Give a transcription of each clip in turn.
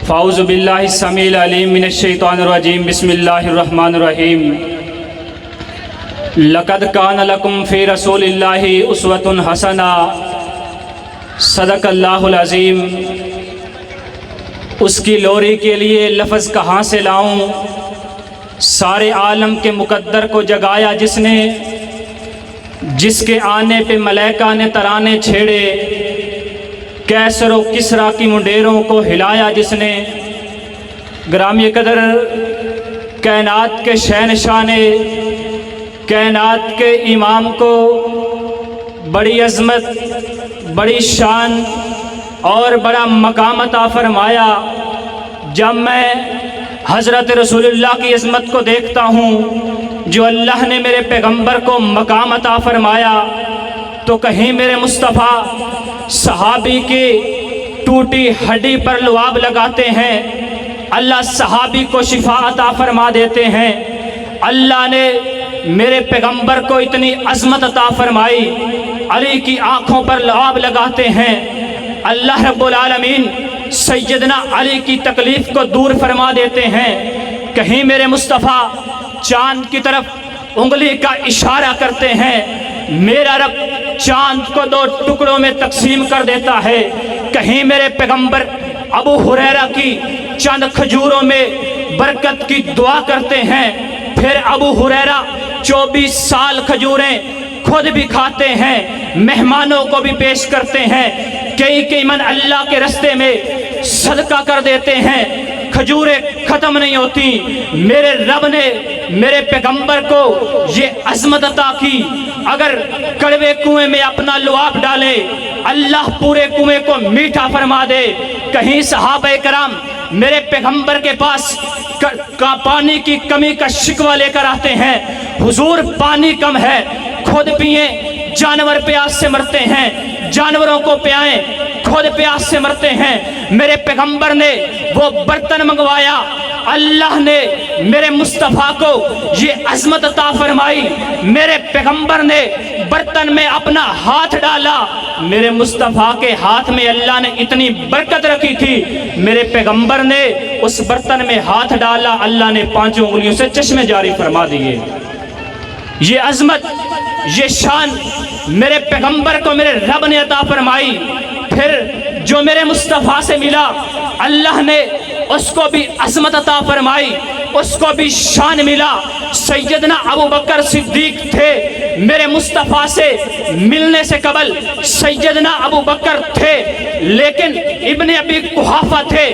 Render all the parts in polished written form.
فاعوذ باللہ السمیع العلیم من الشیطان الرجیم بسم اللہ الرحمن الرحیم لقد کان لکم فی رسول اللہ اسوۃ حسنہ صدق اللہ العظیم۔ اس کی لوری کے لیے لفظ کہاں سے لاؤں، سارے عالم کے مقدر کو جگایا جس نے، جس کے آنے پہ ملائکہ نے ترانے چھیڑے، کیسر و کسریٰ کی منڈیروں کو ہلایا جس نے۔ گرامی قدر کائنات کے شہنشاہ نے کائنات کے امام کو بڑی عظمت، بڑی شان اور بڑا مقام عطا فرمایا۔ جب میں حضرت رسول اللہ کی عظمت کو دیکھتا ہوں، جو اللہ نے میرے پیغمبر کو مقام عطا فرمایا، تو کہیں میرے مصطفیٰ صحابی کی ٹوٹی ہڈی پر لعاب لگاتے ہیں، اللہ صحابی کو شفا عطا فرما دیتے ہیں۔ اللہ نے میرے پیغمبر کو اتنی عظمت عطا فرمائی، علی کی آنکھوں پر لعاب لگاتے ہیں۔ اللہ رب العالمین سیدنا علی کی تکلیف کو دور فرما دیتے ہیں۔ کہیں میرے مصطفیٰ چاند کی طرف انگلی کا اشارہ کرتے ہیں، میرا رب چاند کو دو ٹکڑوں میں تقسیم کر دیتا ہے۔ کہیں میرے پیغمبر ابو ہریرہ کی چند کھجوروں میں برکت کی دعا کرتے ہیں، پھر ابو ہریرہ 24 سال کھجوریں خود بھی کھاتے ہیں، مہمانوں کو بھی پیش کرتے ہیں، کئی من اللہ کے رستے میں صدقہ کر دیتے ہیں۔ کھجوریں ختم نہیں ہوتی۔ میرے رب نے میرے پیغمبر کو یہ عظمت عطا کی، اگر کڑوے کنویں میں اپنا لعاب ڈالے، اللہ پورے کنویں کو میٹھا فرما دے۔ کہیں صحابہ کرام میرے پیغمبر کے پاس پانی کی کمی کا شکوہ لے کر آتے ہیں، حضور پانی کم ہے، خود پئیں، جانور پیاس سے مرتے ہیں، جانوروں کو پئائیں، خود پیاس سے مرتے ہیں۔ میرے پیغمبر نے وہ برتن منگوایا، اللہ نے میرے مصطفیٰ کو یہ عظمت عطا فرمائی۔ میرے پیغمبر نے برتن میں اپنا ہاتھ ڈالا، میرے مصطفیٰ کے ہاتھ میں اللہ نے اتنی برکت رکھی تھی، میرے پیغمبر نے اس برتن میں ہاتھ ڈالا، اللہ نے 5 انگلیوں سے چشمے جاری فرما دیے۔ یہ عظمت، یہ شان میرے پیغمبر کو میرے رب نے عطا فرمائی۔ پھر جو میرے مصطفیٰ سے ملا، اللہ نے اس کو بھی عظمت عطا فرمائی، اس کو بھی شان ملا۔ سیدنا ابو بکر صدیق تھے، میرے مصطفیٰ سے ملنے سے قبل سیدنا ابو بکر تھے، لیکن ابن ابی قحافہ تھے،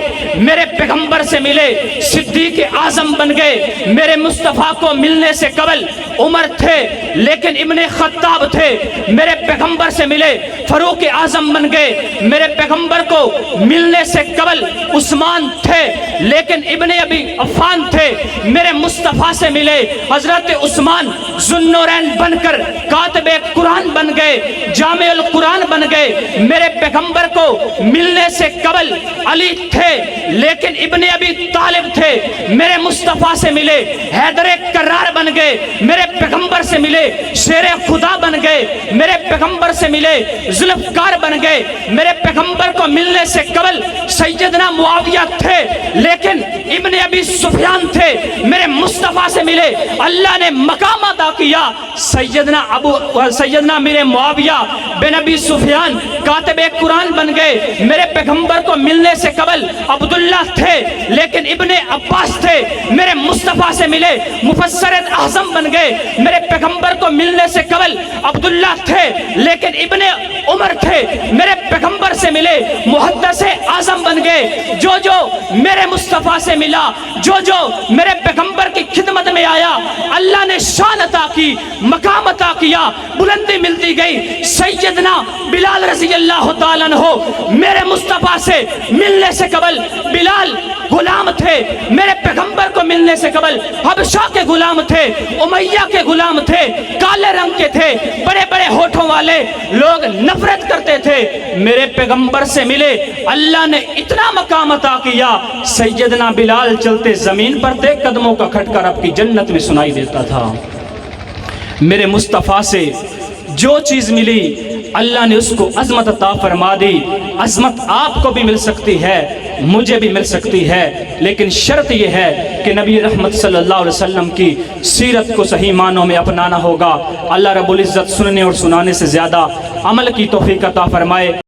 میرے پیغمبر سے ملے، صدیق اعظم بن گئے۔ میرے مصطفیٰ کو ملنے سے قبل عمر تھے، لیکن ابن خطاب تھے، میرے پیغمبر سے ملے، فاروق اعظم بن گئے۔ میرے پیغمبر کو ملنے سے قبل عثمان تھے، لیکن ابن ابی عفان تھے، میرے مصطفیٰ سے ملے، حضرت عثمان ذو النورین بن کر کاتب قرآن بن گئے، جامع القرآن بن گئے۔ میرے پیغمبر کو ملنے سے قبل علی تھے، لیکن ابن ابی طالب تھے، میرے مصطفیٰ سے ملے، حیدر کرار بن گئے، میرے پیغمبر سے ملے، شیر خدا بن گئے، میرے پیغمبر سے ملے، ذوالفقار بن گئے۔ میرے پیغمبر کو ملنے سے قبل سیدنا معاویہ تھے، لیکن ابن ابی سفیان تھے، میرے مصطفیٰ سے ملے، اللہ نے مقام عطا کیا۔ سیدنا میرے معاویہ بن ابی سفیان کاتب قرآن بن گئے۔ میرے پیغمبر کو ملنے سے قبل عبداللہ تھے، لیکن ابن عباس تھے، میرے مصطفیٰ سے ملے، مفسر اعظم بن گئے۔ میرے پیغمبر کو ملنے سے قبل عبداللہ تھے، لیکن ابن عمر تھے، میرے پیغمبر سے ملے، محدث اعظم بن گئے۔ جو میرے مصطفیٰ سے ملا، جو میرے پیغمبر کی خدمت میں آیا، اللہ نے شان عطا کی، مقام عطا کیا، بلندی ملتی گئی۔ سیدنا بلال رضی اللہ تعالیٰ عنہ میرے مصطفیٰ سے ملنے سے قبل بلال غلام تھے، میرے پیغمبر کو ملنے سے قبل حبشہ کے غلام تھے، امیہ کے غلام تھے، کالے رنگ کے تھے، بڑے بڑے ہونٹوں والے، لوگ نفرت کرتے تھے۔ میرے پیغمبر سے ملے، اللہ نے اتنا مقام عطا کیا، سیدنا بلال چلتے زمین پر تھے، قدموں کا کھٹکا رب کی جنت میں سنائی دیتا تھا۔ میرے مصطفیٰ سے جو چیز ملی، اللہ نے اس کو عظمت عطا فرما دی۔ عظمت آپ کو بھی مل سکتی ہے، مجھے بھی مل سکتی ہے، لیکن شرط یہ ہے کہ نبی رحمت صلی اللہ علیہ وسلم کی سیرت کو صحیح معنوں میں اپنانا ہوگا۔ اللہ رب العزت سننے اور سنانے سے زیادہ عمل کی توفیق عطا فرمائے۔